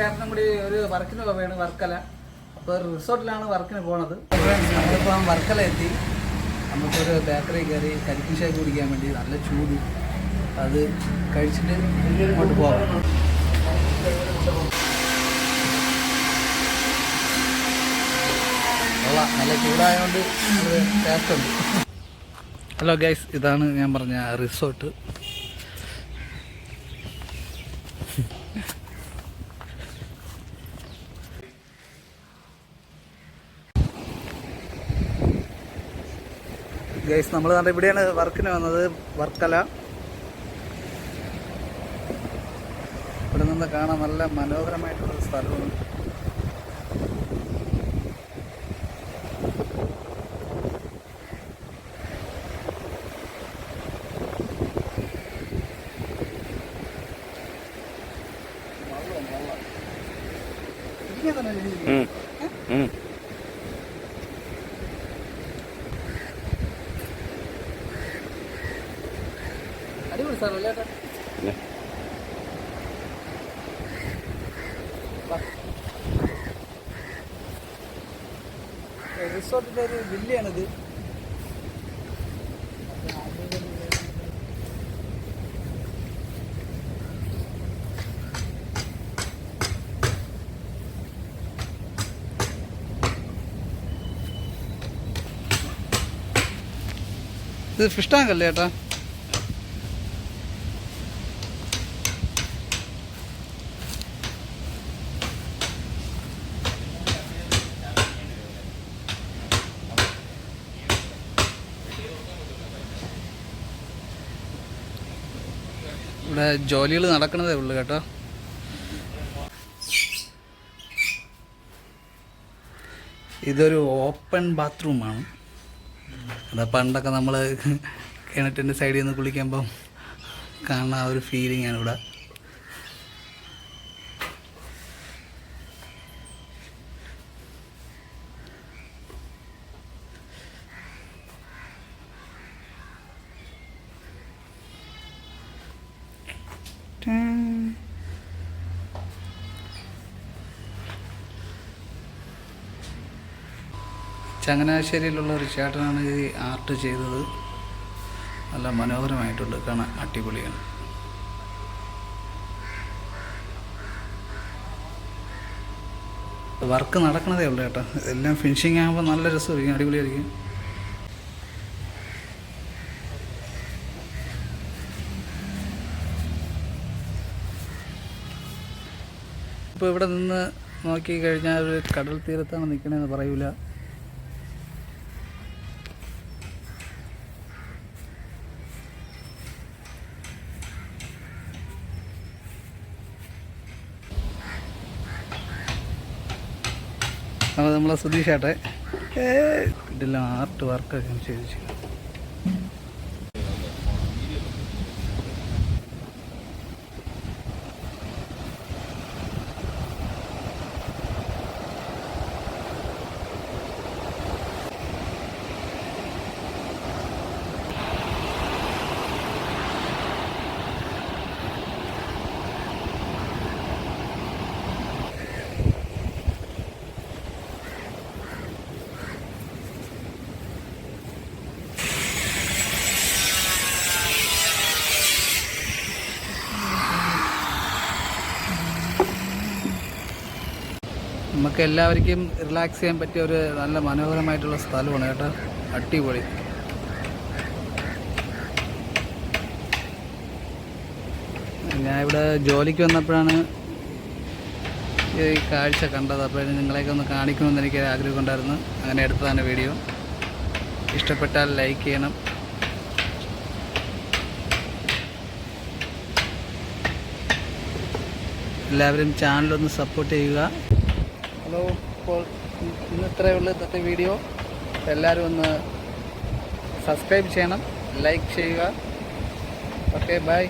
ചേട്ടനും കൂടി ഒരു വർക്കിന് പോവുകയാണ്, വർക്കല. അപ്പോൾ ഒരു റിസോർട്ടിലാണ് വർക്കിന് പോണത്. നമ്മളിപ്പോൾ വർക്കല എത്തി. നമുക്കൊരു ബേക്കറി കയറി കരിക്കിൻ ഷേക്ക് കുടിക്കാൻ വേണ്ടി, നല്ല ചൂട്. അത് കഴിച്ചിട്ട് ഇങ്ങോട്ട് പോകാം. നല്ല ചൂടായതുകൊണ്ട് ടേസ്റ്റ് ഉണ്ട്. ഹലോ ഗൈസ്, ഇതാണ് ഞാൻ പറഞ്ഞ റിസോർട്ട്. ഗൈസ്, നമ്മൾ കണ്ട ഇവിടെയാണ് വർക്കിന് വന്നത്, വർക്കല. ഇവിടെ നിന്ന് കാണാൻ നല്ല മനോഹരമായിട്ടുള്ള സ്ഥലമാണ്. അടിപൊളി സ്ഥലമല്ലേ ചേട്ടാ? റിസോർട്ടിൻ്റെ ഒരു വില്ലയാണിത്. ഇത് ഫിഷ് ടാങ്ക് അല്ലേ ചേട്ടാ? ഇവിടെ ജോലികൾ നടക്കുന്നതേ ഉള്ളൂ കേട്ടോ. ഇതൊരു ഓപ്പൺ ബാത്റൂമാണ്. അതാ പണ്ടൊക്കെ നമ്മൾ കിണറ്റിൻ്റെ സൈഡിൽ നിന്ന് കുളിക്കുമ്പം കാണുന്ന ആ ഒരു ഫീലിംഗ് ആണ് ഇവിടെ. ചങ്ങനാശ്ശേരിയിലുള്ള ഒരു ചേട്ടനാണ് ഈ ആർട്ട് ചെയ്തത്. നല്ല മനോഹരമായിട്ടുണ്ട്, കാണാൻ അടിപൊളിയാണ്. വർക്ക് നടക്കണതേ ഉള്ളൂ ചേട്ടാ. എല്ലാം ഫിനിഷിങ് ആകുമ്പോൾ നല്ല രസമായിരിക്കും, അടിപൊളിയായിരിക്കും. ഇപ്പോൾ ഇവിടെ നിന്ന് നോക്കിക്കഴിഞ്ഞാൽ ഒരു കടൽ തീരത്താണ് നിൽക്കണമെന്ന് പറയൂല. അപ്പോൾ നമ്മളെ സുധീഷേട്ടെ ഇതെല്ലാം ആർട്ട് വർക്കൊക്കെ ചെയ്തു. നമുക്ക് എല്ലാവർക്കും റിലാക്സ് ചെയ്യാൻ പറ്റിയ ഒരു നല്ല മനോഹരമായിട്ടുള്ള സ്ഥലമാണ് കേട്ടോ. അടിപൊളി. ഞാൻ ഇവിടെ ജോലിക്ക് വന്നപ്പോഴാണ് ഈ കാഴ്ച കണ്ടത്. അപ്പോൾ നിങ്ങളെയൊക്കെ ഒന്ന് കാണിക്കണമെന്ന് എനിക്ക് ആഗ്രഹമുണ്ടായിരുന്നു. അങ്ങനെ എടുത്തതാണ് വീഡിയോ. ഇഷ്ടപ്പെട്ടാൽ ലൈക്ക് ചെയ്യണം. എല്ലാവരും ചാനലൊന്ന് സപ്പോർട്ട് ചെയ്യുക. ഹലോ, ഇപ്പോൾ ഇത്രയേ ഉള്ളൂ ഇന്നത്തെ വീഡിയോ. എല്ലാവരും ഒന്ന് സബ്സ്ക്രൈബ് ചെയ്യണം, ലൈക്ക് ചെയ്യുക. Okay, by.